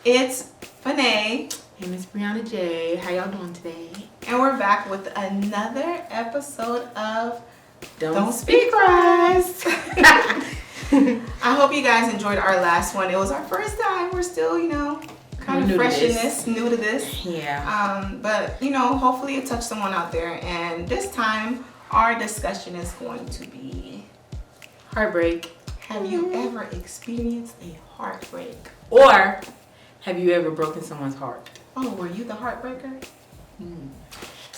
It's Vanay. Hey, Miss Bre'Anna Jay. How y'all doing today? And we're back with another episode of Don't Speak Christ. I hope you guys enjoyed our last one. It was our first time. We're still, kind of fresh in this, new to this. Yeah. But, hopefully it touched someone out there. And this time, our discussion is going to be Heartbreak. Have you ever experienced a heartbreak? Or have you ever broken someone's heart? Oh, were you the heartbreaker?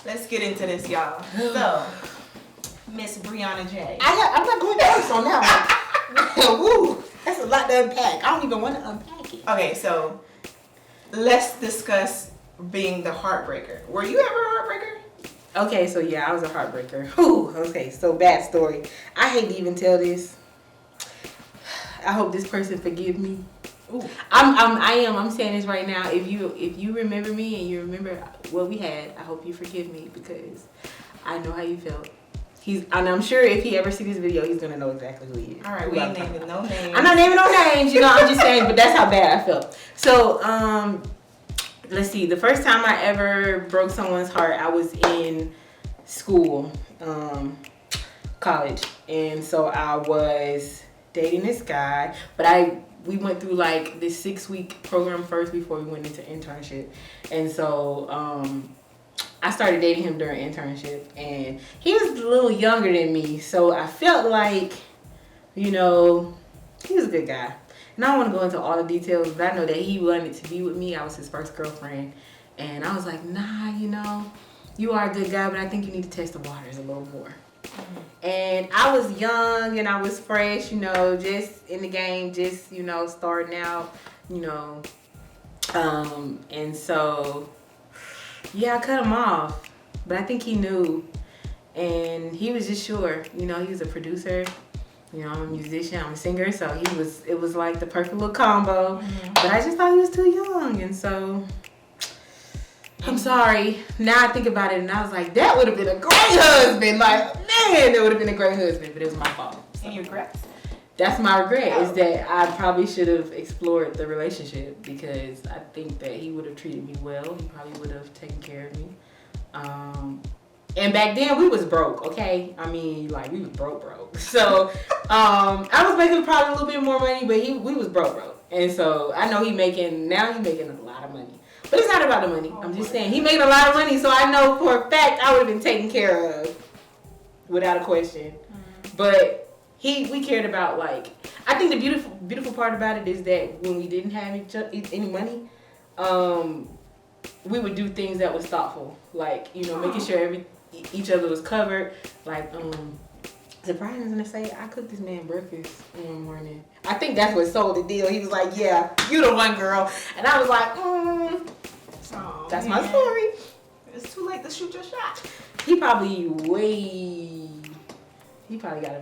Let's get into this, y'all. So, Miss Bre'Anna Jay. I'm not going first on that one. Woo, that's a lot to unpack. I don't even want to unpack it. Okay, so let's discuss being the heartbreaker. Were you ever a heartbreaker? Okay, so yeah, I was a heartbreaker. Whew, okay, so bad story. I hate to even tell this. I hope this person forgive me. Ooh. I'm saying this right now. If you remember me and you remember what we had, I hope you forgive me because I know how you felt. And I'm sure if he ever sees this video, he's gonna know exactly who he is. All right, we ain't naming no names. I'm not naming no names. I'm just saying, but that's how bad I felt. So let's see. The first time I ever broke someone's heart, I was in school, college, and so I was dating this guy, but we went through like this 6-week program first before we went into internship. And so I started dating him during internship, and he was a little younger than me. So I felt like, he was a good guy. And I don't want to go into all the details, but I know that he wanted to be with me. I was his first girlfriend. And I was like, nah, you are a good guy, but I think you need to test the waters a little more. And I was young and I was fresh, just in the game, just, starting out, and so, yeah, I cut him off, but I think he knew, and he was just sure, he was a producer, I'm a musician, I'm a singer, so it was like the perfect little combo, but I just thought he was too young, and so, I'm sorry. Now I think about it, and I was like, that would have been a great husband. Like, man, that would have been a great husband, but it was my fault. So, and you regret? That's my regret, is that I probably should have explored the relationship because I think that he would have treated me well. He probably would have taken care of me. And back then, we was broke, okay? I mean, like, we was broke. So, I was making probably a little bit more money, but we was broke. And so, I know now he making a lot of money. But it's not about the money. I'm just saying, he made a lot of money, so I know for a fact I would have been taken care of without a question. But we cared about, like, I think the beautiful part about it is that when we didn't have any money, we would do things that was thoughtful, like, making sure each other was covered. Like, surprising gonna say, I cooked this man breakfast in the morning. I think that's what sold the deal. He was like, yeah, you the one, girl. And I was like, that's my story. It's too late to shoot your shot. He probably got a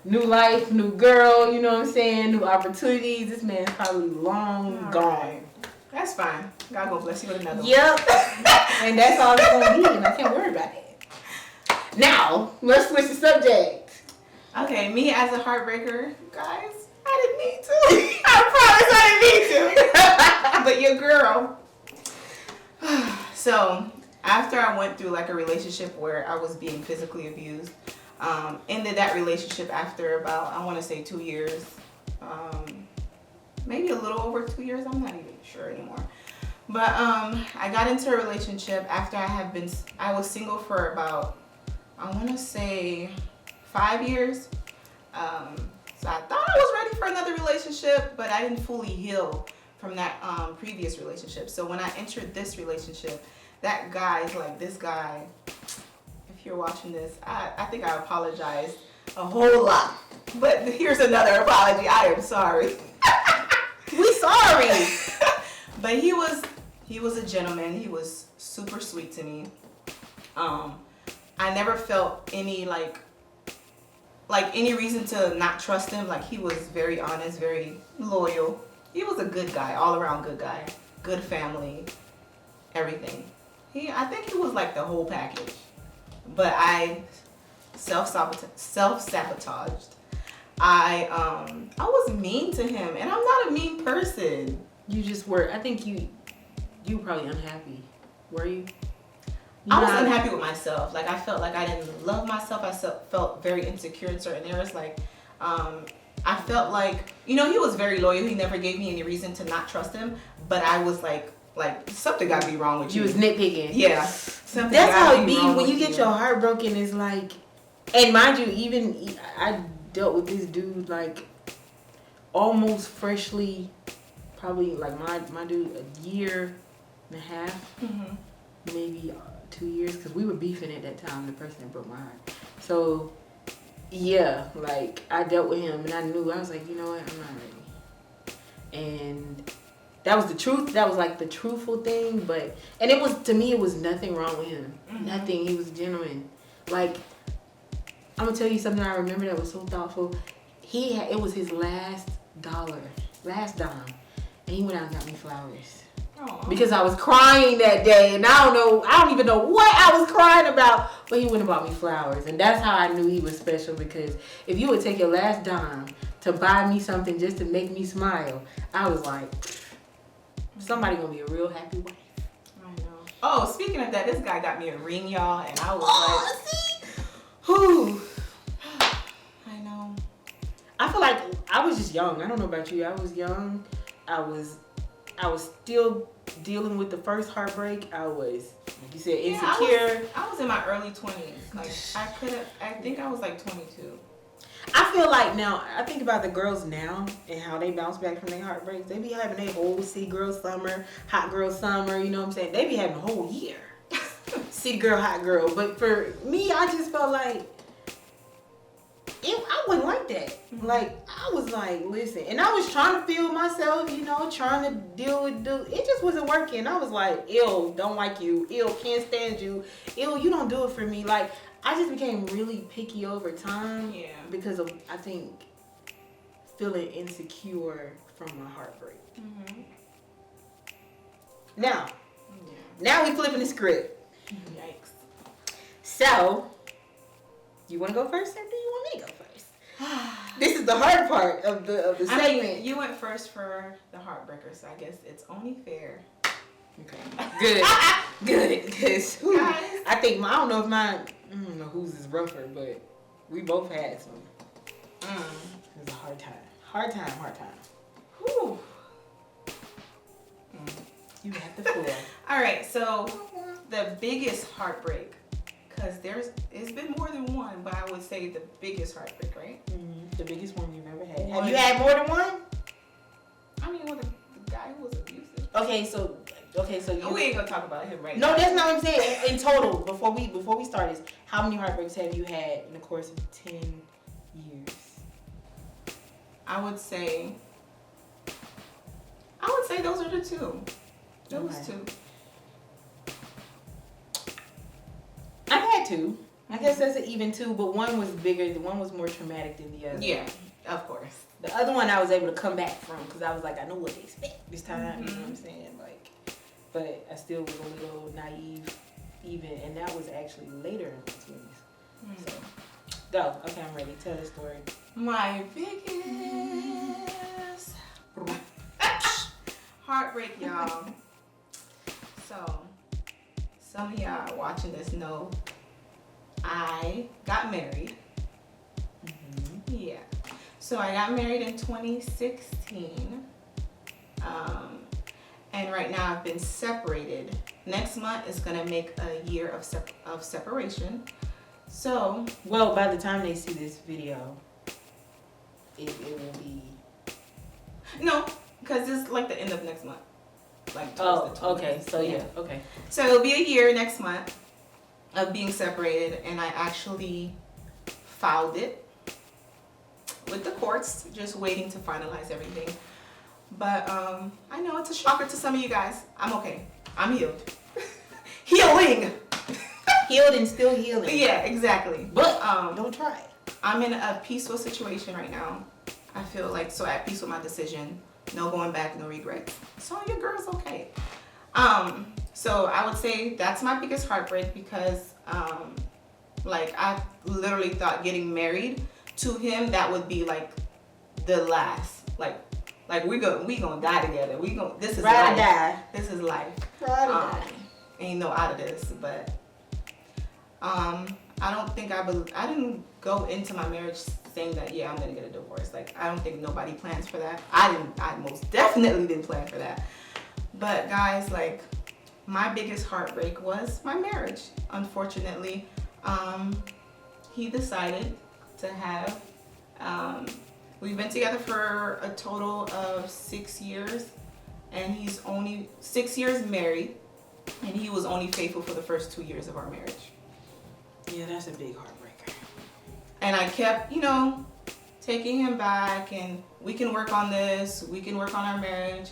new life, new girl, you know what I'm saying, new opportunities. This man's probably long gone. Right. That's fine. God go bless you with another one. Yep. And that's all it's gonna be, and I can't worry about it. Now, let's switch the subject. Okay, me as a heartbreaker, guys, I didn't mean to. I promise I didn't mean to. But your girl. So, after I went through like a relationship where I was being physically abused, ended that relationship after about, I want to say 2 years, maybe a little over 2 years, I'm not even sure anymore. But I got into a relationship after I was single for about, I want to say 5 years. So I thought I was ready for another relationship, but I didn't fully heal from that previous relationship. So when I entered this relationship, that guy's like, this guy, if you're watching this, I think I apologized a whole lot. But here's another apology. I am sorry. We sorry. But he was a gentleman. He was super sweet to me. I never felt any like any reason to not trust him. Like, he was very honest, very loyal. He was a good guy, all around good guy, good family, everything. I think he was like the whole package. But I self-sabotaged. I was mean to him, and I'm not a mean person, You just were. I think you were probably unhappy. Were you? I was unhappy with myself. Like, I felt like I didn't love myself. I felt very insecure in certain areas. Like, I felt like, he was very loyal. He never gave me any reason to not trust him. But I was like something got to be wrong with you. You was nitpicking. Yeah. That's how it be when you get your heart broken. It's like, and mind you, even I dealt with this dude like almost freshly, probably like my dude a year and a half, maybe 2 years, because we were beefing at that time. The person that broke my heart. So yeah, like I dealt with him, and I knew I was like, you know what, I'm not ready. And that was the truth. That was like the truthful thing. But and it was, to me, it was nothing wrong with him. Nothing. He was a gentleman. Like, I'm gonna tell you something I remember that was so thoughtful. It was his last dime, and he went out and got me flowers. Aww. Because I was crying that day, and I don't even know what I was crying about, but he went and bought me flowers, and that's how I knew he was special. Because if you would take your last dime to buy me something just to make me smile, I was like, somebody gonna be a real happy wife. I know. Oh, speaking of that, this guy got me a ring, y'all, and I was whew. I know. I feel like I was just young. I don't know about you. I was young. I was still dealing with the first heartbreak. I was, like you said, insecure. I was in my early 20s. Like, I think I was like 22. I feel like now, I think about the girls now and how they bounce back from their heartbreaks. They be having their whole city girl summer, hot girl summer, you know what I'm saying? They be having a whole year. City girl, hot girl. But for me, I just felt like, I wasn't like that. Like, I was like, listen. And I was trying to feel myself, trying to deal with it just wasn't working. I was like, ew, don't like you. Ew, can't stand you. Ew, you don't do it for me. Like, I just became really picky over time. Yeah. Because of, I think, feeling insecure from my heartbreak. Now we flipping the script. Yikes. So, you want to go first, or do you want me to go first? This is the hard part of the segment. I mean, you went first for the heartbreaker, so I guess it's only fair. Okay. Good. Because I think I don't know whose is rougher, but we both had some. It was a hard time. Whew. You have the floor. All right, so the biggest heartbreak, because it's been more than one, but I would say the biggest heartbreak, right? The biggest one you've ever had. Have you had more than one? I mean, the guy who was abusive. Okay, so we ain't gonna talk about him right now. now. No, that's not what I'm saying. In total, before we start this, how many heartbreaks have you had in the course of 10 years? I would say those are the two. Those two. I've had two. I guess that's an even two, but one was bigger. The one was more traumatic than the other. Yeah, of course. The other one I was able to come back from because I was like, I know what to expect this time. You know what I'm saying? Like, but I still was a little naive, even, and that was actually later in my 20s. So, go. Okay, I'm ready. Tell the story. My biggest heartbreak, y'all. So, some of y'all watching this know I got married. Yeah. So I got married in 2016. And right now I've been separated. Next month is gonna make a year of separation. So, well, by the time they see this video, it will be. No, because it's like the end of next month. Like okay. So yeah, okay. So it'll be a year next month of being separated, and I actually filed it with the courts, just waiting to finalize everything. But I know it's a shocker to some of you guys. I'm okay. I'm healed. Healing. Healed and still healing. Yeah, exactly. But don't try it. I'm in a peaceful situation right now. I feel like so at peace with my decision. No going back, no regrets. So your girl's okay. So I would say that's my biggest heartbreak because like I literally thought getting married to him, that would be like the last, like Like we gonna die together. This is Ride or life. die. This is life. Ride or die. Ain't no out of this. But I don't think I didn't go into my marriage saying that I'm gonna get a divorce. Like I don't think nobody plans for that. I most definitely didn't plan for that. But guys, like my biggest heartbreak was my marriage. Unfortunately, he decided to have. We've been together for a total of 6 years, and he's only 6 years married, and he was only faithful for the first 2 years of our marriage. Yeah, that's a big heartbreaker. And I kept, taking him back, and we can work on this, we can work on our marriage,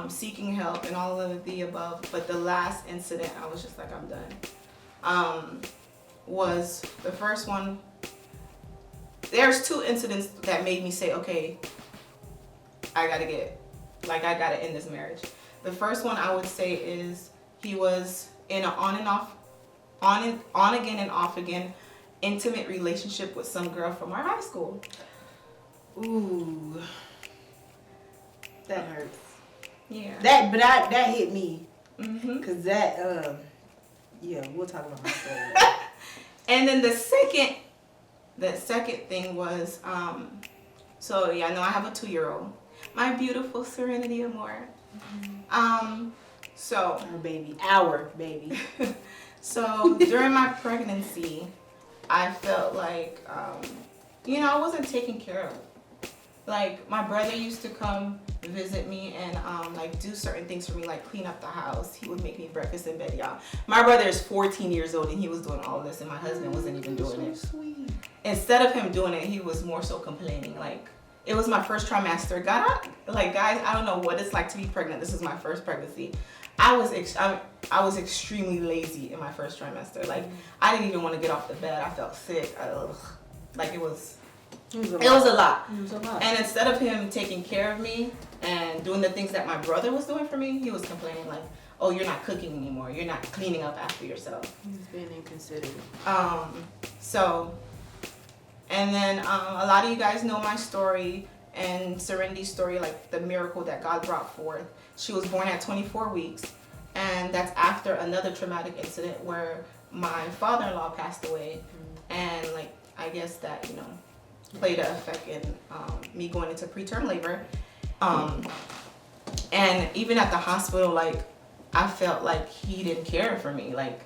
seeking help and all of the above. But the last incident, I was just like, I'm done. Was the first one. There's 2 incidents that made me say, okay, I gotta end this marriage. The first one I would say is he was in an on again and off again intimate relationship with some girl from our high school. Ooh, that hurts. Yeah. That hit me. Mhm. Cause that we'll talk about my story. And then the second thing was so yeah, I know I have a 2-year-old. My beautiful Serenity Amore. So Our baby. So during my pregnancy, I felt like, I wasn't taken care of. Like my brother used to come visit me and do certain things for me, like clean up the house. He would make me breakfast in bed, y'all. My brother is 14 years old and he was doing all this, and my husband wasn't even doing it. Sweet. Instead of him doing it, he was more so complaining. Like it was my first trimester. Guys, I don't know what it's like to be pregnant. This is my first pregnancy. I was extremely lazy in my first trimester. Like I didn't even want to get off the bed. I felt sick. It was a lot. It was a lot. And instead of him taking care of me and doing the things that my brother was doing for me, he was complaining like, "Oh, you're not cooking anymore. You're not cleaning up after yourself." He's being inconsiderate. And then a lot of you guys know my story and Serenity's story, like the miracle that God brought forth. She was born at 24 weeks, and that's after another traumatic incident where my father-in-law passed away, and I guess that played an effect in me going into preterm labor. And even at the hospital, I felt like he didn't care for me. Like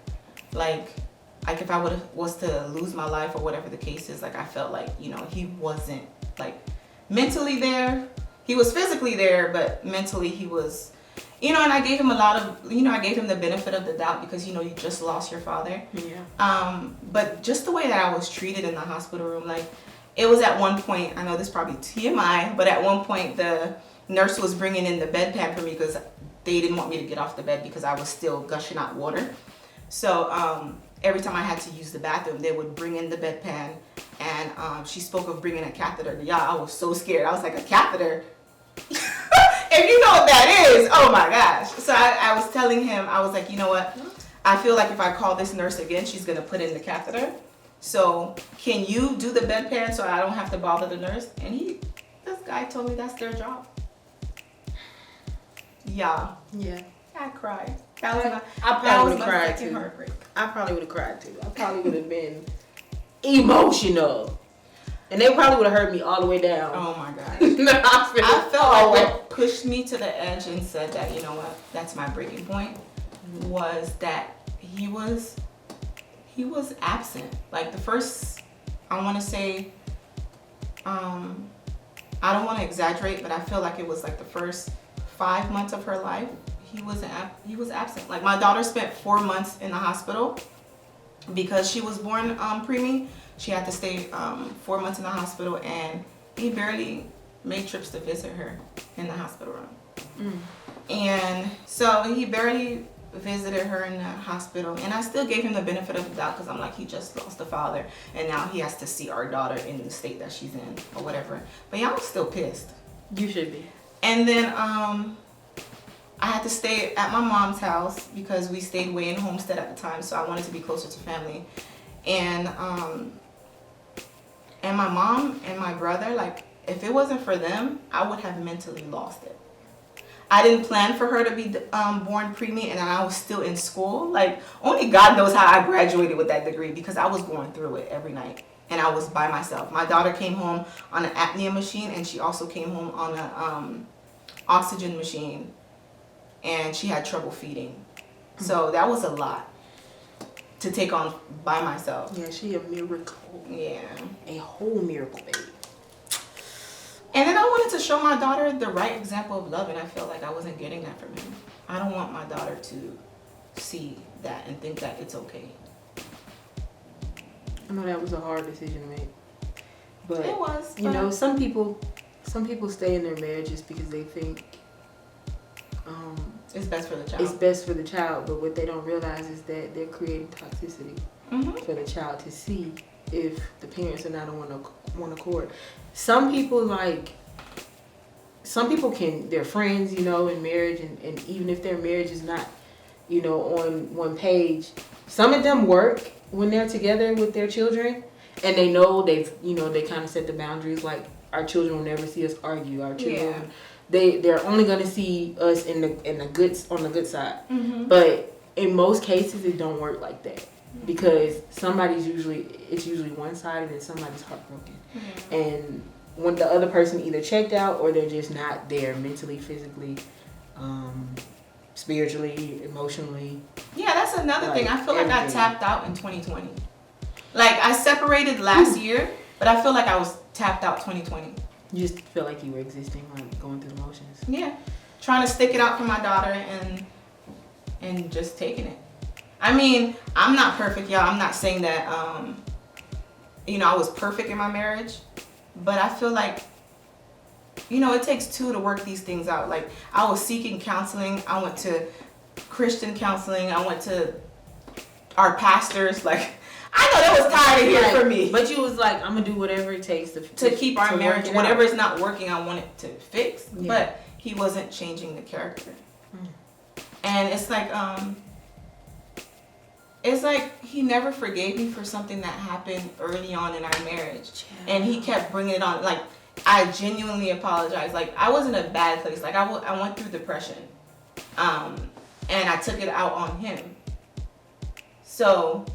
if I was to lose my life or whatever the case is, I felt like, he wasn't mentally there. He was physically there, but mentally he was, and I gave him I gave him the benefit of the doubt because, you just lost your father. Yeah. But just the way that I was treated in the hospital room, it was at one point, I know this is probably TMI, but at one point the nurse was bringing in the bedpan for me because they didn't want me to get off the bed because I was still gushing out water. So every time I had to use the bathroom, they would bring in the bedpan, and she spoke of bringing a catheter. Yeah, I was so scared. I was like, a catheter? If you know what that is, oh my gosh. So I was telling him, I was like, you know what? I feel like if I call this nurse again, she's going to put in the catheter. So can you do the bedpan so I don't have to bother the nurse? And this guy told me that's their job. Yeah. Yeah. I cried. That was my cried second too. heartbreak. I probably would have cried too. I probably would have been emotional. And they probably would have heard me all the way down. Oh my gosh. I I felt like what pushed me to the edge and said that, you know what, that's my breaking point, was that he was absent. Like the first, I want to say, I don't want to exaggerate, but I feel like it was like the first 5 months of her life, he was absent. Like my daughter spent 4 months in the hospital because she was born preemie. She had to stay 4 months in the hospital, and he barely made trips to visit her in the hospital room. And so he barely visited her in the hospital, and I still gave him the benefit of the doubt because I'm like, he just lost a father, and now he has to see our daughter in the state that she's in or whatever. But yeah, I was still pissed. You should be. And then I had to stay at my mom's house because we stayed way in Homestead at the time, so I wanted to be closer to family. And my mom and my brother, if it wasn't for them, I would have mentally lost it. I didn't plan for her to be born preemie, and I was still in school. Like, only God knows how I graduated with that degree, because I was going through it every night, and I was by myself. My daughter came home on an apnea machine, and she also came home on an oxygen machine, and she had trouble feeding. So that was a lot to take on by myself. Yeah, she a miracle. Yeah. A whole miracle, baby. And then I wanted to show my daughter the right example of love, and I felt like I wasn't getting that from him. I don't want my daughter to see that and think that it's okay. I know that was a hard decision to make. But It was. you know, some people stay in their marriages because they think It's best for the child. it's best for the child, but what they don't realize is that they're creating toxicity for the child to see if the parents are not on one accord. Some people they're friends, you know, in marriage, and even if their marriage is not, you know, on one page, some of them work when they're together with their children, and they know they kind of set the boundaries, like, our children will never see us argue. Our children, they're only gonna see us on the good side. But in most cases, it don't work like that, because it's usually one sided and somebody's heartbroken, and when the other person either checked out or they're just not there mentally, physically, spiritually, emotionally. Yeah, that's another thing. I feel like I everything. tapped out in 2020. Like, I separated last year, but I feel like I was tapped out 2020. You just feel like you were existing, like going through the motions. Yeah, trying to stick it out for my daughter and just taking it. I mean, I'm not perfect, y'all. I'm not saying that I was perfect in my marriage, but I feel like, it takes two to work these things out. Like, I was seeking counseling. I went to Christian counseling. I went to our pastors. Like, I know that was tired of here for me. But you was like, I'm gonna do whatever it takes to keep our marriage. Whatever is not working, I want it to fix. Yeah. But he wasn't changing the character. And it's like he never forgave me for something that happened early on in our marriage. Yeah. And he kept bringing it on. Like, I genuinely apologize. Like, I was in a bad place. Like, I went through depression. And I took it out on him. So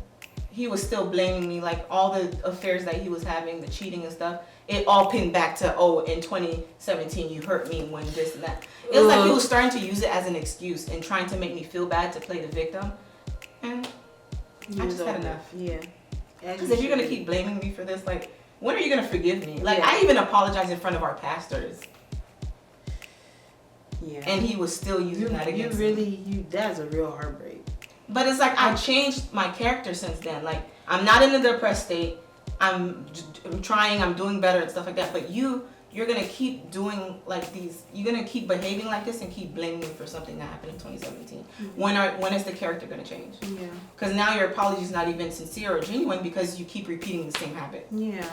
he was still blaming me. Like, all the affairs that he was having, the cheating and stuff, it all pinned back to, in 2017 you hurt me when this and that. It was like he was starting to use it as an excuse and trying to make me feel bad to play the victim. And I just had enough. Yeah. Because if you're going to keep blaming me for this, like, when are you going to forgive me? Like, I even apologized in front of our pastors. Yeah. And he was still using that against me. That's a real heartbreak. But it's like, I changed my character since then. Like, I'm not in a depressed state. I'm trying, I'm doing better and stuff like that. But you're going to keep doing like these, you're going to keep behaving like this and keep blaming me for something that happened in 2017. When is the character going to change? Yeah. Because now your apology is not even sincere or genuine because you keep repeating the same habit. Yeah.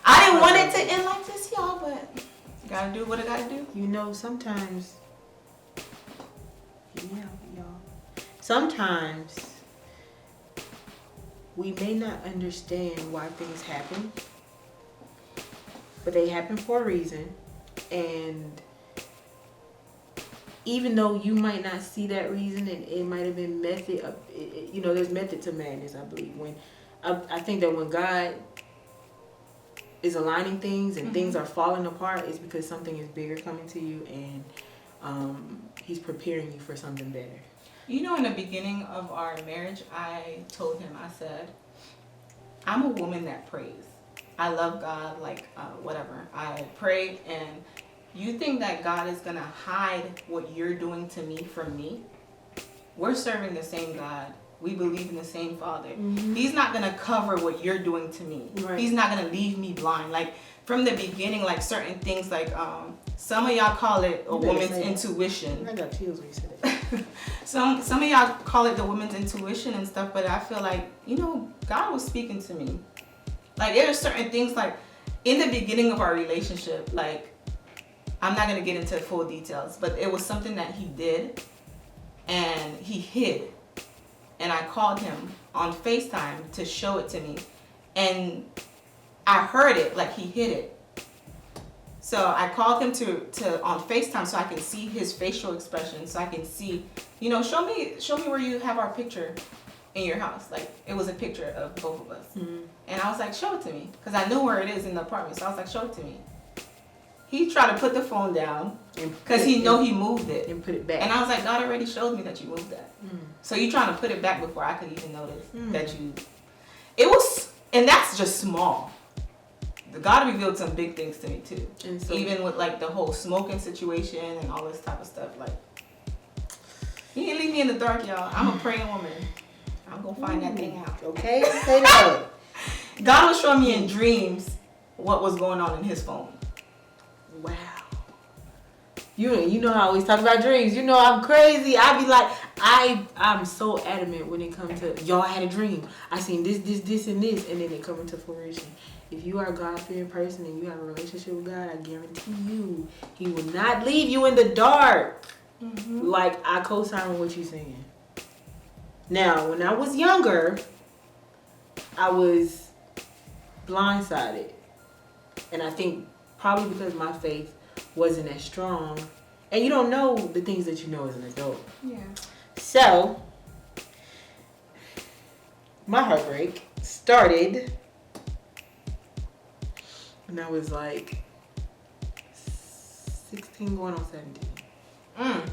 I didn't want it to end like this, y'all, but gotta do what I gotta do. Sometimes, sometimes we may not understand why things happen, but they happen for a reason. And even though you might not see that reason, and it might have been method, there's method to madness, I believe. I think that when God is aligning things and things are falling apart, it's because something is bigger coming to you, and he's preparing you for something better. In the beginning of our marriage, I told him, I said, I'm a woman that prays. I love God, whatever. I pray, and you think that God is going to hide what you're doing to me from me? We're serving the same God. We believe in the same Father. He's not going to cover what you're doing to me. Right. He's not going to leave me blind. Like, from the beginning, like, certain things, like, some of y'all call it a woman's intuition. I got chills when you said that. Some of y'all call it the woman's intuition and stuff, but I feel like, God was speaking to me. Like, there are certain things, like, in the beginning of our relationship, like, I'm not going to get into full details, but it was something that he did, and he hid. And I called him on FaceTime to show it to me. And I heard it, like he hit it. So I called him to on FaceTime so I can see his facial expression, so I can see, show me where you have our picture in your house. Like, it was a picture of both of us. Mm-hmm. And I was like, show it to me. Because I knew where it is in the apartment. So I was like, show it to me. He tried to put the phone down because he moved it. And put it back. And I was like, God already showed me that you moved that. Mm. So you trying to put it back before I could even notice that you... It was... And that's just small. God revealed some big things to me too. And so, even with like the whole smoking situation and all this type of stuff. Like, you can't leave me in the dark, y'all. I'm a praying woman. I'm gonna find that thing out. Okay, say that. God was showing me in dreams what was going on in his phone. Wow. You know how I always talk about dreams. You know I'm crazy. I be like, I'm so adamant when it comes to, y'all had a dream. I seen this, and this, and then it come into fruition. If you are a God-fearing person and you have a relationship with God, I guarantee you, He will not leave you in the dark. Mm-hmm. Like, I co-sign with what you're saying. Now, when I was younger, I was blindsided. And I think probably because my faith wasn't as strong. And you don't know the things that you know as an adult. Yeah. So, my heartbreak started when I was like 16 going on 17.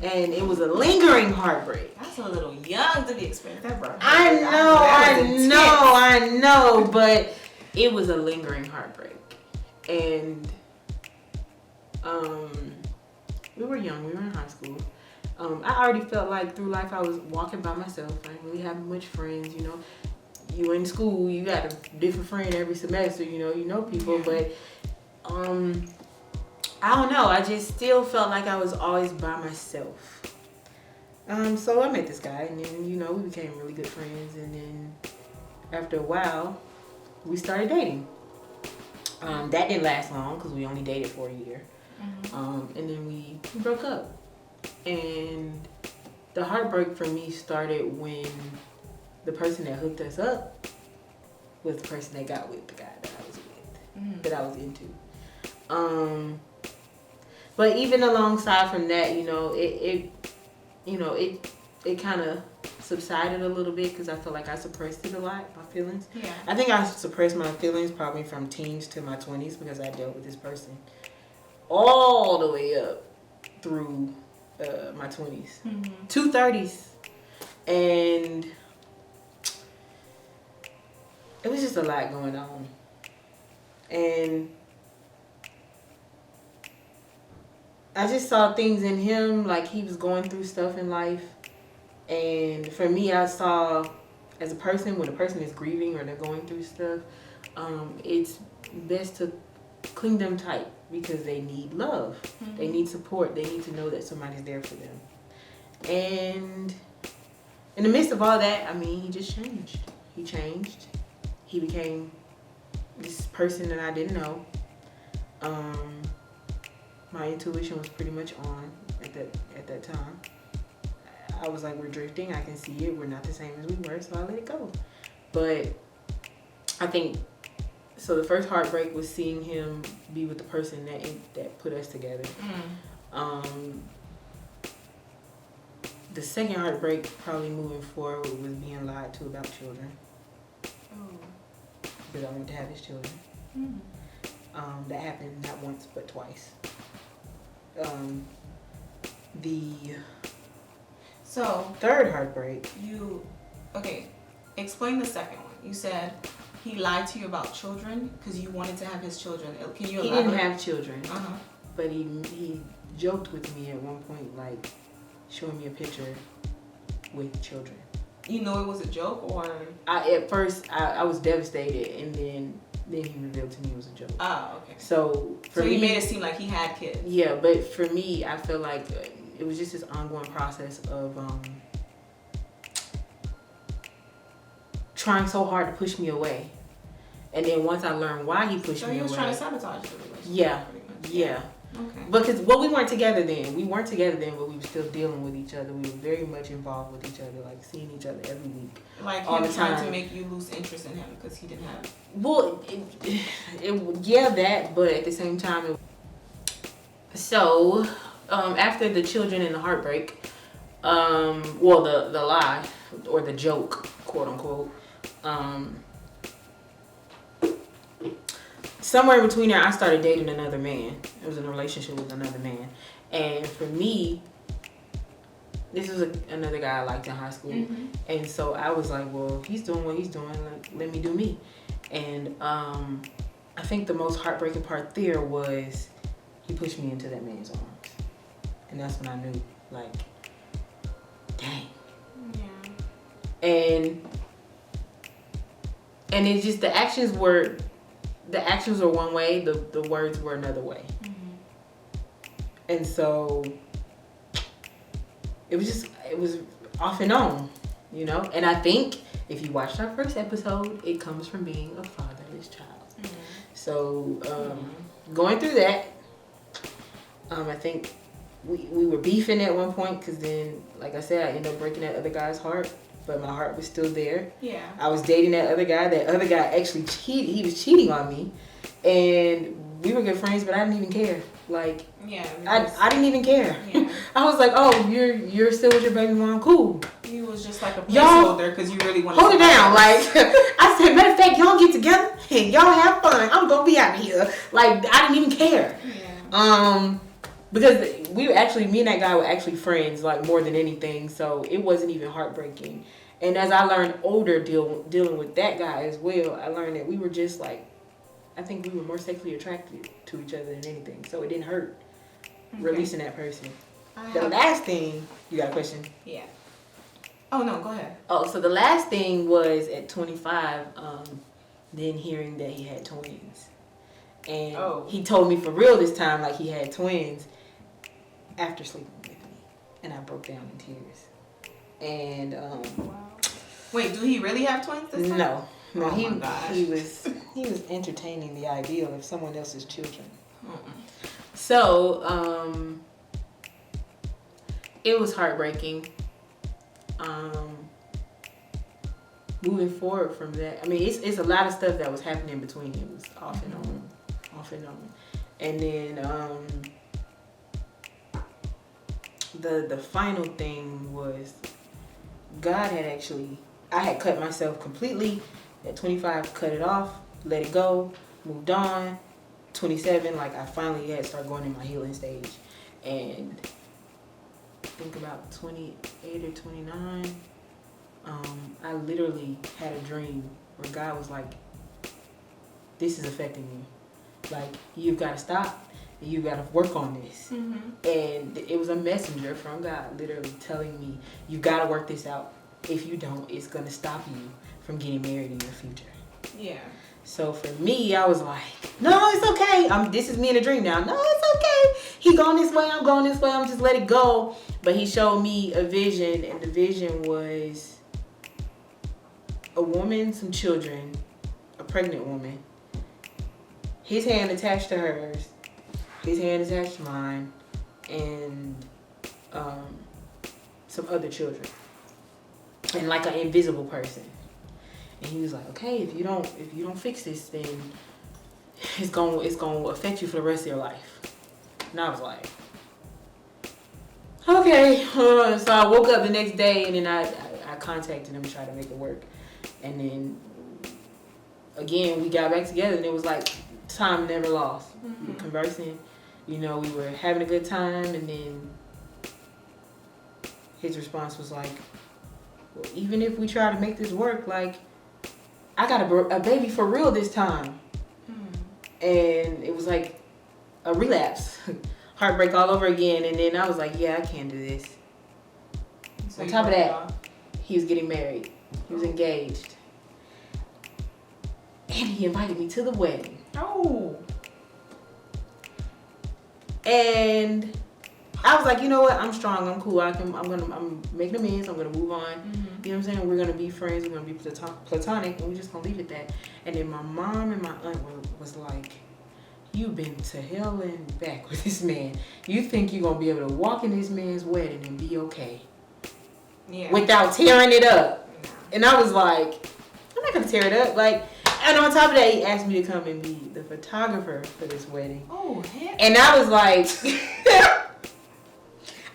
And it was a lingering heartbreak. That's a little young to be experiencing that, bro. I know, but it was a lingering heartbreak. And we were young, we were in high school. I already felt like through life I was walking by myself. I didn't really have much friends, You in school, you got a different friend every semester, you know people, but I don't know, I just still felt like I was always by myself. So I met this guy, and then, we became really good friends, and then after a while, we started dating. That didn't last long, because we only dated for a year. Mm-hmm. And then we broke up. And the heartbreak for me started when the person that hooked us up was the person that got with the guy that I was with, that I was into. But even alongside from that, it kind of subsided a little bit because I feel like I suppressed it a lot, my feelings. Yeah. I think I suppressed my feelings probably from teens to my 20s because I dealt with this person all the way up through my 20s. Mm-hmm. 2 30s. And it was just a lot going on. And I just saw things in him, like he was going through stuff in life. And for me, I saw as a person, when a person is grieving or they're going through stuff, it's best to cling them tight because they need love. Mm-hmm. They need support. They need to know that somebody's there for them. And in the midst of all that, he just changed. He changed. He became this person that I didn't know. My intuition was pretty much on at that time. I was like, we're drifting. I can see it. We're not the same as we were, so I let it go. But I think, so the first heartbreak was seeing him be with the person that put us together. The second heartbreak, probably moving forward, was being lied to about children. Because I wanted to have his children. That happened not once, but twice. So third heartbreak. Explain the second one. You said he lied to you about children because you wanted to have his children. Can you elaborate? He didn't have children. But he joked with me at one point, like showing me a picture with children. You know it was a joke, or? At first I was devastated, and then he revealed to me it was a joke. Oh, okay. So he made it seem like he had kids. Yeah, but for me, I feel like it was just this ongoing process of trying so hard to push me away. And then once I learned why he pushed me away. So he was trying to sabotage the relationship. Yeah. Okay. Because we weren't together then. We weren't together then, but we were still dealing with each other. We were very much involved with each other, like seeing each other every week. Like all him the trying time. to make you lose interest in him because he didn't have. Well, yeah, that, but at the same time, so after the children and the heartbreak, well, the lie or the joke, quote unquote, somewhere in between there, I started dating another man. I was in a relationship with another man, and for me, this was another guy I liked in high school, and so I was like, well, he's doing what he's doing, like, let me do me. And I think the most heartbreaking part there was he pushed me into that man's arms, and that's when I knew, like, dang. Yeah. And it's just the actions were one way, the words were another way. And so it was off and on, you know. And I think if you watched our first episode, it comes from being a fatherless child. So going through that, I think we were beefing at one point because then, like I said, I ended up breaking that other guy's heart, but my heart was still there. Yeah. I was dating that other guy. That other guy actually cheated. He was cheating on me, and we were good friends, but I didn't even care. Like, yeah, I didn't even care. Yeah. I was like, oh, you're still with your baby mom, cool. He was just like a placeholder because you really wanted hold to it down. Like, I said, matter of fact, y'all get together and y'all have fun. I'm gonna be out of here. Like, I didn't even care. Yeah. Because me and that guy were actually friends, like, more than anything. So it wasn't even heartbreaking. And as I learned older, dealing with that guy as well, I learned that we were just like, I think we were more sexually attracted to each other than anything. So it didn't hurt releasing that person. The last thing, you got a question? Yeah. Oh, no, go ahead. Oh, so the last thing was at 25, then hearing that he had twins. And he told me for real this time, like, he had twins after sleeping with me. And I broke down in tears. And, wow. Wait, do he really have twins this time? No. No, oh he was entertaining the idea of someone else's children. So, it was heartbreaking. Moving forward from that, I mean, it's a lot of stuff that was happening between him. It was off and on. And then the final thing was God had I had cut myself completely. At 25, cut it off, let it go, moved on. 27, like, I finally had started going in my healing stage. And I think about 28 or 29, I literally had a dream where God was like, this is affecting you. Like, you've got to stop and you've got to work on this. And it was a messenger from God literally telling me, you got to work this out. If you don't, it's going to stop you from getting married in your future. Yeah. So for me, I was like, no, it's okay. This is me in a dream now. No, it's okay. He going this way, I'm going this way. I'm just let it go. But he showed me a vision, and the vision was a woman, some children, a pregnant woman. His hand attached to hers, his hand attached to mine, and some other children, and like an invisible person. And he was like, okay, if you don't fix this, then it's gonna affect you for the rest of your life. And I was like, okay. So I woke up the next day, and then I contacted him to try to make it work. And then again, we got back together, and it was like time never lost. We were conversing, we were having a good time, and then his response was like, well, even if we try to make this work, like, I got a baby for real this time. And it was like a relapse. Heartbreak all over again. And then I was like, yeah, I can't do this. So on top of that, he was getting married. He was engaged. And he invited me to the wedding. Oh. And I was like, you know what? I'm strong. I'm cool. I'm making amends. I'm gonna move on. You know what I'm saying? We're gonna be friends. We're gonna be platonic, and we're just gonna leave it that. And then my mom and my aunt was like, you've been to hell and back with this man. You think you're gonna be able to walk in this man's wedding and be okay without tearing it up. And I was like, I'm not gonna tear it up. Like, and on top of that, he asked me to come and be the photographer for this wedding. Oh, heck. And I was like,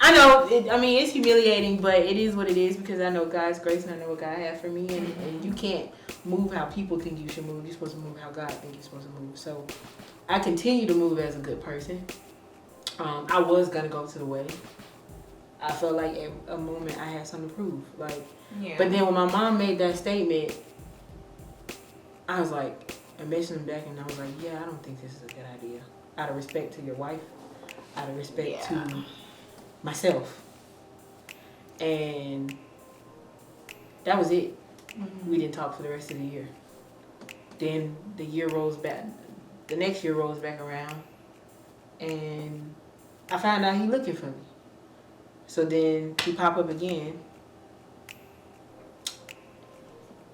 I know, it's humiliating, but it is what it is because I know God's grace and I know what God has for me. And you can't move how people think you should move. You're supposed to move how God thinks you're supposed to move. So I continue to move as a good person. I was going to go to the wedding. I felt like at a moment I had something to prove. Like, but then when my mom made that statement, I was like, I messaged him back and I was like, yeah, I don't think this is a good idea. Out of respect to your wife, out of respect to myself. And that was it. We didn't talk for the rest of the year. Then the next year rolls back around and I found out he looking for me. So then he pop up again.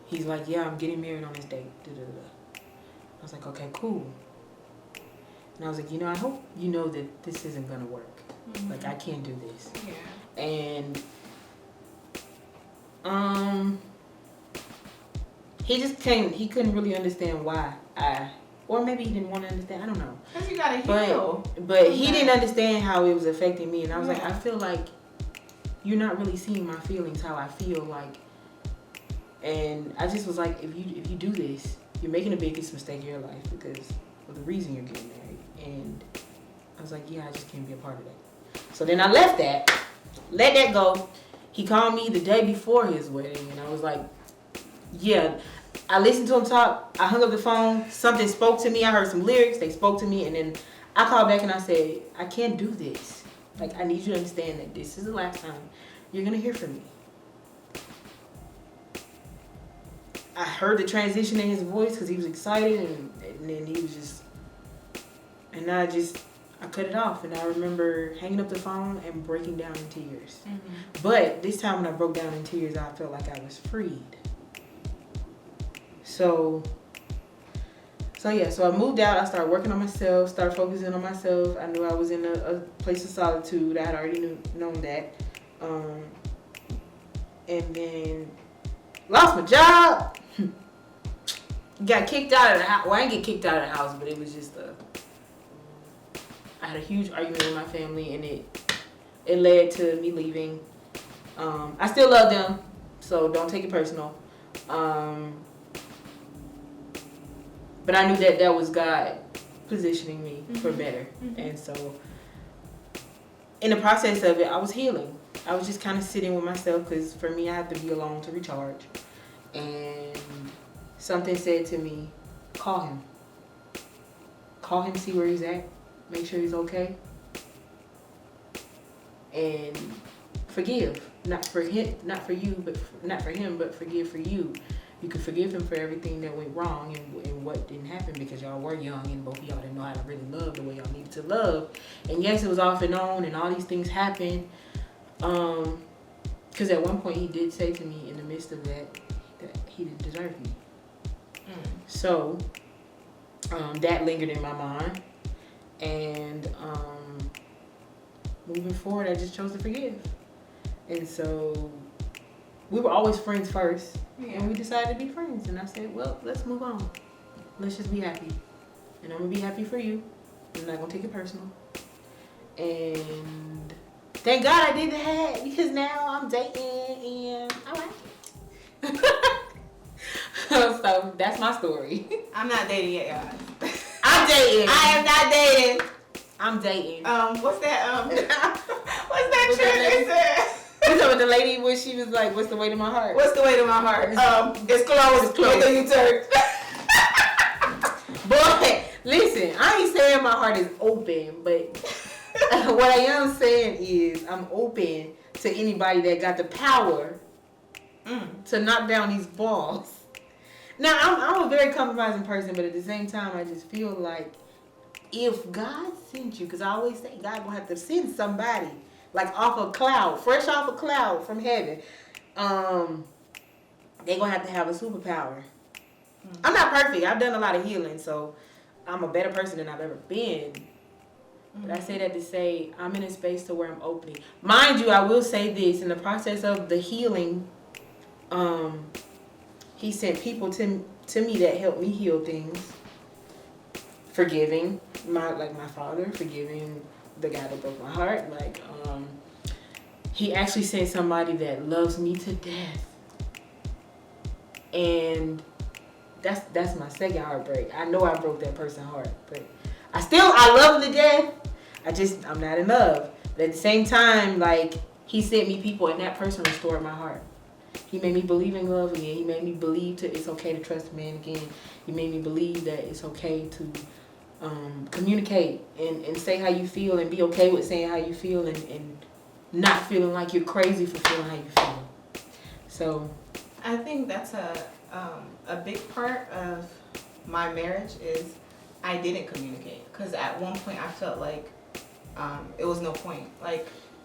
He's like, yeah, I'm getting married on this date. I was like, okay, cool. And I was like, I hope you know that this isn't gonna work. Like, I can't do this. Yeah. And he couldn't really understand why or maybe he didn't want to understand. I don't know. Because you gotta heal. But he didn't understand how it was affecting me. And I was like, I feel like you're not really seeing my feelings, how I feel like. And I just was like, if you do this, you're making the biggest mistake of your life because of the reason you're getting married. And I was like, yeah, I just can't be a part of that. So then I left that, let that go. He called me the day before his wedding, and I was like, yeah. I listened to him talk. I hung up the phone. Something spoke to me. I heard some lyrics. They spoke to me, and then I called back and I said, I can't do this. Like, I need you to understand that this is the last time you're gonna hear from me. I heard the transition in his voice because he was excited, and then he was just, and I cut it off, and I remember hanging up the phone and breaking down in tears. But this time when I broke down in tears, I felt like I was freed. So I moved out. I started working on myself, started focusing on myself. I knew I was in a place of solitude. I had already known that. And then lost my job. Got kicked out of the house. Well, I didn't get kicked out of the house, but it was just I had a huge argument with my family, and it led to me leaving. I still love them, so don't take it personal. But I knew that was God positioning me for better. And so in the process of it, I was healing. I was just kind of sitting with myself because for me, I have to be alone to recharge. And something said to me, call him. Call him, see where he's at. Make sure he's okay. And forgive. Not for him, but forgive for you. You could forgive him for everything that went wrong and what didn't happen because y'all were young and both of y'all didn't know how to really love the way y'all needed to love. And yes, it was off and on and all these things happened. Because at one point he did say to me in the midst of that he didn't deserve me. So that lingered in my mind. And moving forward, I just chose to forgive. And so we were always friends first. And we decided to be friends. And I said, well, let's move on. Let's just be happy. And I'm going to be happy for you. I'm not going to take it personal. And thank God I did that because now I'm dating and I like it. So that's my story. I'm not dating yet, y'all. I'm dating. I am not dating. I'm dating. What's that? What's that trick they said? You know what the lady when she was like, "What's the way to my heart?" What's the way to my heart? It's closed. It's closed. Until you turn. Boy, listen, I ain't saying my heart is open, but what I am saying is I'm open to anybody that got the power to knock down these balls. Now, I'm a very compromising person, but at the same time, I just feel like if God sent you, because I always say God gonna have to send somebody. Like off a cloud, fresh off a cloud from heaven. They gonna have to have a superpower. I'm not perfect. I've done a lot of healing, so I'm a better person than I've ever been. But I say that to say I'm in a space to where I'm opening. Mind you, I will say this, in the process of the healing, he sent people to me that helped me heal things. Forgiving my father, forgiving the guy that broke my heart. He actually sent somebody that loves me to death. And that's my second heartbreak. I know I broke that person's heart, but I love him to death. I'm not in love. But at the same time, he sent me people, and that person restored my heart. He made me believe in love again. He made me believe it's okay to trust a man again. He made me believe that it's okay to communicate and say how you feel, and be okay with saying how you feel, and not feeling like you're crazy for feeling how you feel. So I think that's a big part of my marriage is I didn't communicate, because at one point I felt like it was no point.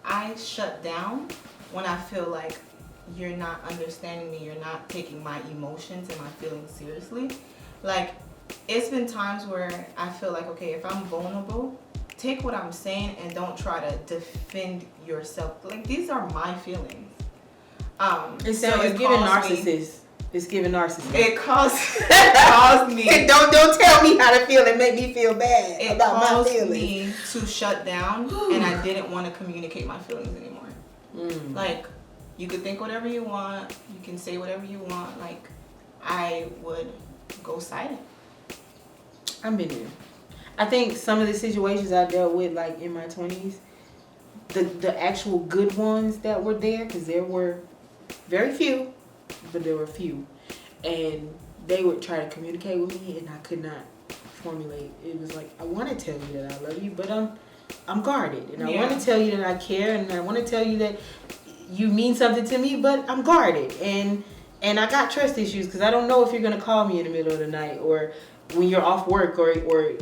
I shut down when I feel like you're not understanding me, you're not taking my emotions and my feelings seriously. It's been times where I feel like, okay, if I'm vulnerable, take what I'm saying and don't try to defend yourself. These are my feelings. It's giving narcissist. It's giving narcissist. It caused me. Don't tell me how to feel and make me feel bad about my feelings. It caused me to shut down, and I didn't want to communicate my feelings anymore. You could think whatever you want, you can say whatever you want. I would go silent. I've been there. I think some of the situations I dealt with, in my 20s, the actual good ones that were there, because there were very few, but there were few, and they would try to communicate with me, and I could not formulate. It was I want to tell you that I love you, but I'm guarded, and I want to tell you that I care, and I want to tell you that you mean something to me, but I'm guarded, and I got trust issues, because I don't know if you're gonna call me in the middle of the night, or when you're off work, or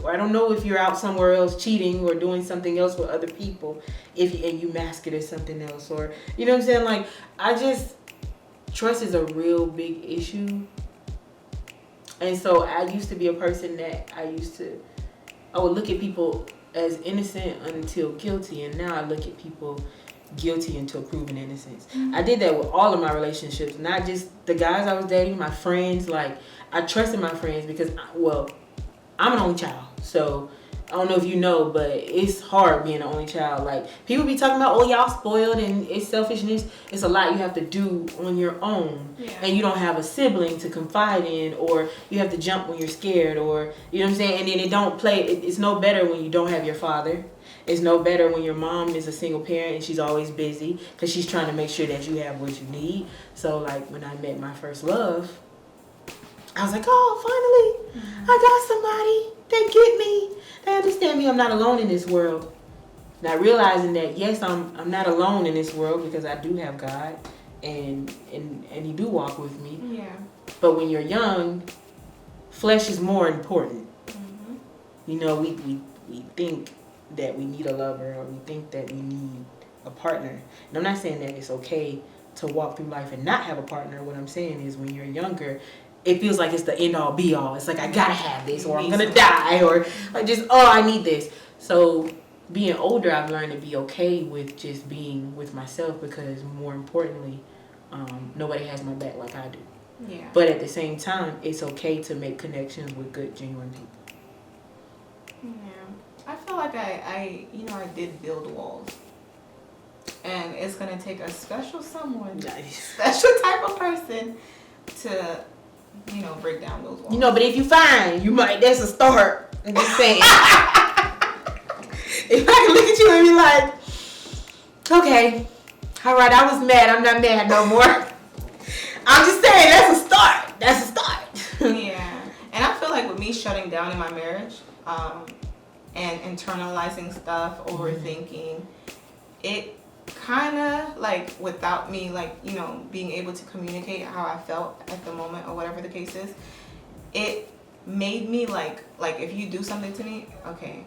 I don't know if you're out somewhere else cheating or doing something else with other people, and you mask it as something else, or you know what I'm saying. Trust is a real big issue, and so I used to be a person that I would look at people as innocent until guilty, and now I look at people guilty until proven innocence. I did that with all of my relationships, not just the guys I was dating, my friends. I trusted my friends because, I'm an only child, so I don't know if you know, but it's hard being an only child. People be talking about, oh, y'all spoiled and it's selfishness. It's a lot you have to do on your own, and you don't have a sibling to confide in, or you have to jump when you're scared, or you know what I'm saying. And then it's no better when you don't have your father. It's no better when your mom is a single parent and she's always busy because she's trying to make sure that you have what you need. So when I met my first love, I was like, oh, finally, I got somebody. They get me. They understand me. I'm not alone in this world. Not realizing that, yes, I'm not alone in this world, because I do have God, and He do walk with me. Yeah. But when you're young, flesh is more important. We think that we need a lover, or we think that we need a partner. And I'm not saying that it's okay to walk through life and not have a partner. What I'm saying is, when you're younger, it feels like it's the end all be all. It's I gotta have this, or I'm gonna die, or I need this. So being older, I've learned to be okay with just being with myself, because more importantly, nobody has my back like I do. Yeah. But at the same time, it's okay to make connections with good, genuine people. Yeah. I feel like I did build walls. And it's going to take a special someone, special type of person to, break down those walls. But if you find, that's a start. I'm just saying. If I can look at you and be like, okay, all right, I was mad. I'm not mad no more. I'm just saying, that's a start. That's a start. Yeah. And I feel like with me shutting down in my marriage, and internalizing stuff, overthinking, it kind of without me being able to communicate how I felt at the moment, or whatever the case is, it made me like if you do something to me, okay,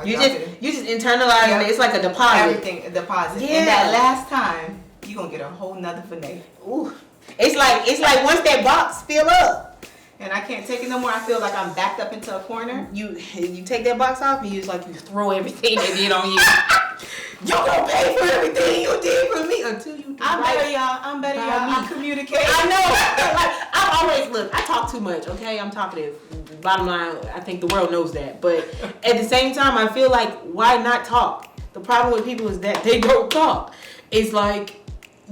you just internalize it. It's like a deposit. Everything a deposit. Yeah. And that last time, you gonna get a whole nother finesse. Ooh. It's like once that box fill up, and I can't take it no more. I feel like I'm backed up into a corner. You take that box off and you throw everything they did on you. You gonna pay for everything you did for me until you do I'm right. better, y'all. I'm better, y'all. I communicate. I know. I always look. I talk too much. Okay, I'm talkative. Bottom line, I think the world knows that. But at the same time, I feel like why not talk? The problem with people is that they don't talk. It's like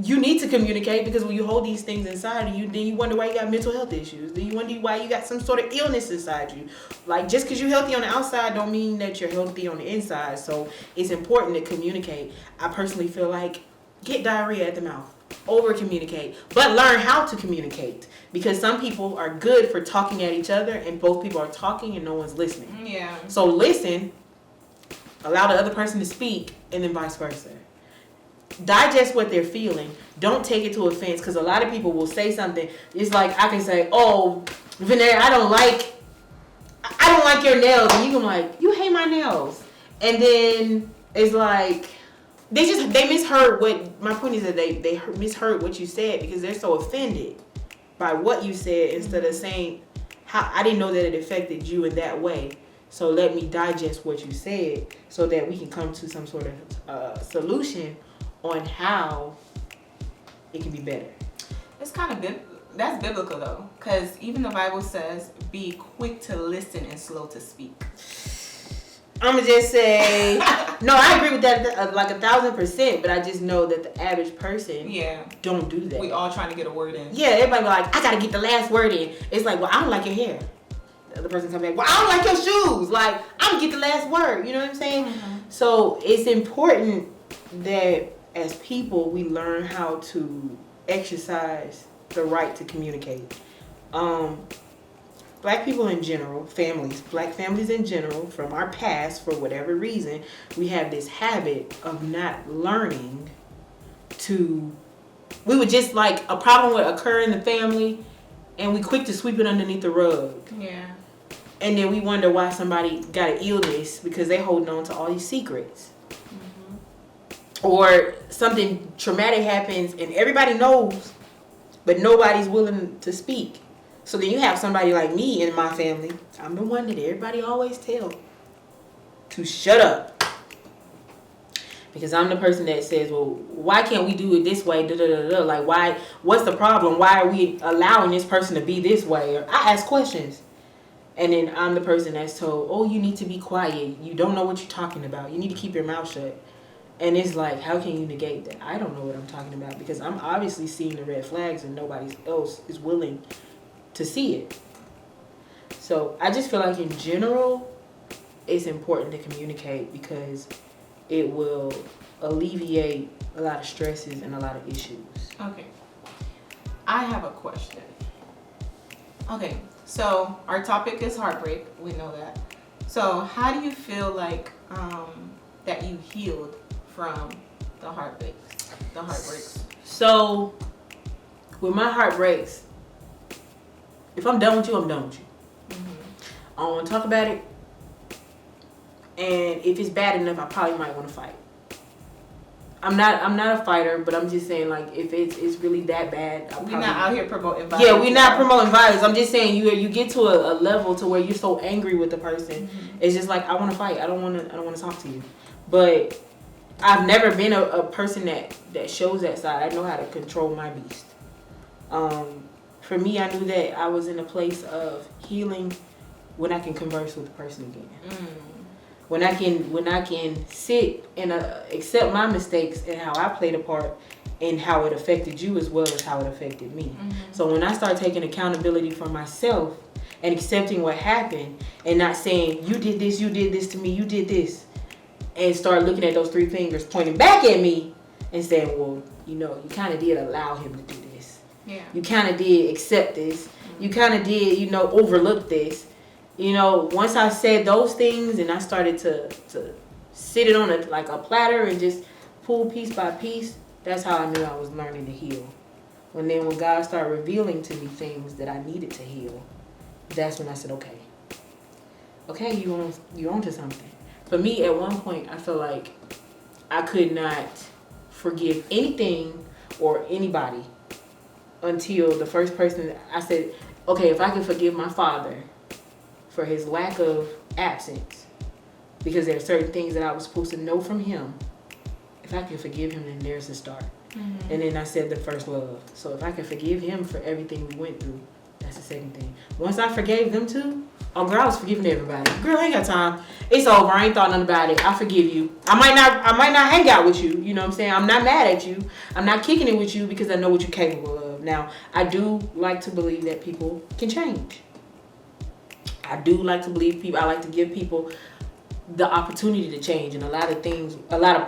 you need to communicate because when you hold these things inside of you, then you wonder why you got mental health issues. Then you wonder why you got some sort of illness inside you. Like just because you're healthy on the outside don't mean that you're healthy on the inside. So it's important to communicate. I personally feel like get diarrhea at the mouth. Over communicate, but learn how to communicate because some people are good for talking at each other and both people are talking and no one's listening. Yeah. So listen, allow the other person to speak, and then vice versa. Digest what they're feeling. Don't take it to offense because a lot of people will say something. It's like I can say, "Oh, Vanay, I don't like your nails," and you can be like, "You hate my nails," and then it's like. They misheard what my point is that they misheard what you said because they're so offended by what you said instead of saying how I didn't know that it affected you in that way. So let me digest what you said so that we can come to some sort of solution on how it can be better. It's kind of that's biblical though, because even the Bible says, "Be quick to listen and slow to speak." I'm gonna just say, no, I agree with that like 1,000%, but I just know that the average person don't do that. We all trying to get a word in. Yeah, everybody be like, I gotta get the last word in. It's like, well, I don't like your hair. The other person comes back, well, I don't like your shoes. Like, I'm gonna get the last word. You know what I'm saying? Mm-hmm. So it's important that as people, we learn how to exercise the right to communicate. Black people in general, black families in general, from our past, for whatever reason, we have this habit of not learning to, we would just like, a problem would occur in the family, and we quick to sweep it underneath the rug. Yeah. And then we wonder why somebody got an illness because they holding on to all these secrets. Mm-hmm. Or something traumatic happens and everybody knows, but nobody's willing to speak. So then you have somebody like me in my family. I'm the one that everybody always tell to shut up. Because I'm the person that says, well, why can't we do it this way? Da, da, da, da. Like, why? What's the problem? Why are we allowing this person to be this way? Or I ask questions. And then I'm the person that's told, oh, you need to be quiet. You don't know what you're talking about. You need to keep your mouth shut. And it's like, how can you negate that? I don't know what I'm talking about because I'm obviously seeing the red flags and nobody else is willing to see it. So I just feel like in general, it's important to communicate because it will alleviate a lot of stresses and a lot of issues. Okay. I have a question. Okay, so our topic is heartbreak. We know that. So how do you feel like that you healed from the heartbreaks? So with my heartbreaks, if I'm done with you, I'm done with you. Mm-hmm. I don't want to talk about it. And if it's bad enough, I probably might want to fight. I'm not a fighter, but I'm just saying, like, if it's really that bad, we're not out here promoting violence. Yeah, we're not promoting violence. I'm just saying you get to a level to where you're so angry with the person. Mm-hmm. It's just like, I want to fight. I don't want to talk to you. But I've never been a person that shows that side. I know how to control my beast. For me, I knew that I was in a place of healing when I can converse with the person again. Mm. When I can sit and accept my mistakes and how I played a part and how it affected you as well as how it affected me. Mm-hmm. So when I start taking accountability for myself and accepting what happened and not saying, you did this to me, you did this, and start looking at those three fingers pointing back at me and saying, well, you kind of did allow him to do this. Yeah. You kind of did accept this. Mm-hmm. You kind of did, overlook this. Once I said those things and I started to sit it on a platter and just pull piece by piece, that's how I knew I was learning to heal. When God started revealing to me things that I needed to heal, that's when I said, okay, you're onto something. For me, at one point, I felt like I could not forgive anything or anybody until the first person I said, okay, if I can forgive my father for his lack of absence, because there are certain things that I was supposed to know from him, if I can forgive him, then there's the start. Mm-hmm. And then I said the first love. So if I can forgive him for everything we went through, that's the second thing. Once I forgave them two, oh girl, I was forgiving everybody. Girl, I ain't got time. It's over. I ain't thought nothing about it. I forgive you. I might not hang out with you. You know what I'm saying? I'm not mad at you. I'm not kicking it with you because I know what you're capable of. Now, I do like to believe that people can change. I do like to believe people. I like to give people the opportunity to change. And a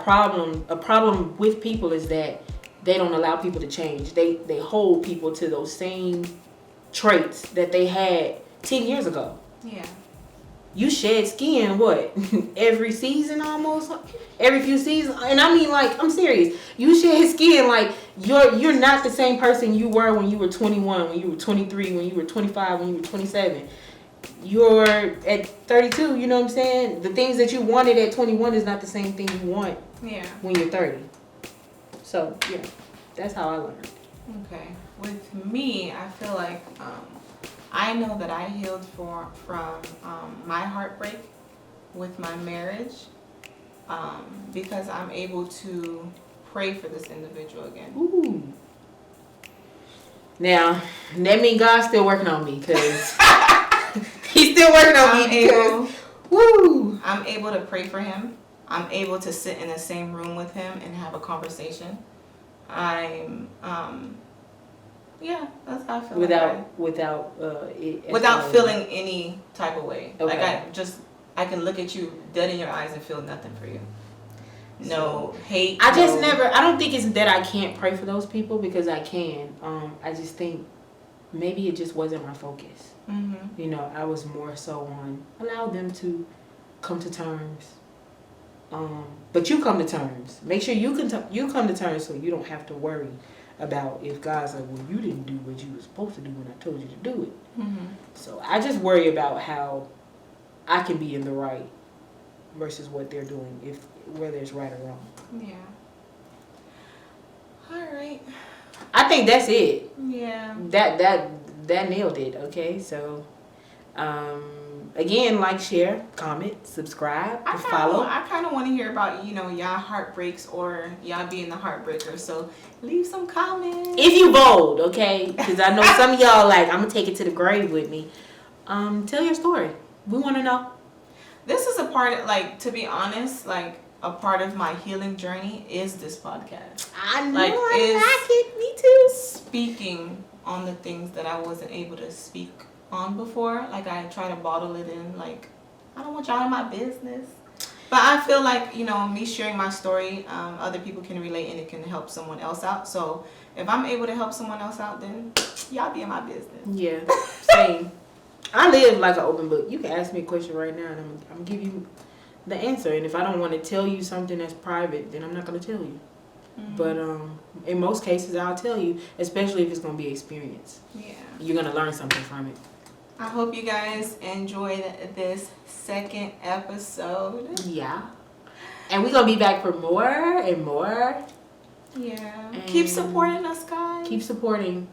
problem with people is that they don't allow people to change. They hold people to those same traits that they had 10 years ago. Yeah. You shed skin, what? Every season almost? Every few seasons? And I mean, like, I'm serious. You shed skin, like, you're not the same person you were when you were 21, when you were 23, when you were 25, when you were 27. You're at 32, you know what I'm saying? The things that you wanted at 21 is not the same thing you want when you're 30. So, yeah, that's how I learned. Okay. With me, I feel like I know that I healed from my heartbreak with my marriage because I'm able to pray for this individual again. Ooh. Now, that means God's still working on me because he's still working on me. I'm able to pray for him. I'm able to sit in the same room with him and have a conversation. Yeah, that's how I feel. Without feeling any type of way. Okay. Like I can look at you dead in your eyes and feel nothing for you. No hate. I don't think it's that I can't pray for those people because I can. I just think maybe it just wasn't my focus. Mm-hmm. You know, I was more so on allow them to come to terms. But you come to terms. Make sure you come to terms so you don't have to worry about if God's like, well, you didn't do what you were supposed to do when I told you to do it. Mm-hmm. So I just worry about how I can be in the right versus what they're doing, whether it's right or wrong. Yeah. All right. I think that's it. Yeah. That nailed it. Okay, so again, like, share, comment, subscribe, follow. I kind of want to hear about, y'all heartbreaks or y'all being the heartbreaker. So leave some comments. If you bold, okay? Because I know some of y'all like, I'm going to take it to the grave with me. Tell your story. We want to know. This is a part, to be honest, a part of my healing journey is this podcast. I know, I like it. Me too. Speaking on the things that I wasn't able to speak on before. I try to bottle it in. I don't want y'all in my business. But I feel like, me sharing my story, other people can relate and it can help someone else out. So if I'm able to help someone else out, then y'all be in my business. Yeah, same. I live like an open book. You can ask me a question right now and I'm going to give you the answer. And if I don't want to tell you something that's private, then I'm not going to tell you. Mm-hmm. But in most cases, I'll tell you, especially if it's going to be experience. Yeah. You're going to learn something from it. I hope you guys enjoyed this second episode. Yeah. And we're going to be back for more and more. Yeah. And keep supporting us, guys. Keep supporting.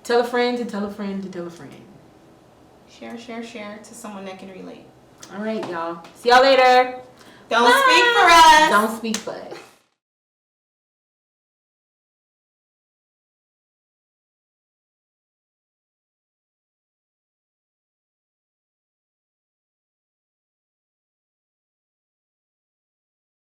Tell a friend to tell a friend to tell a friend. Share to someone that can relate. All right, y'all. See y'all later. Don't speak for us. Don't speak for us.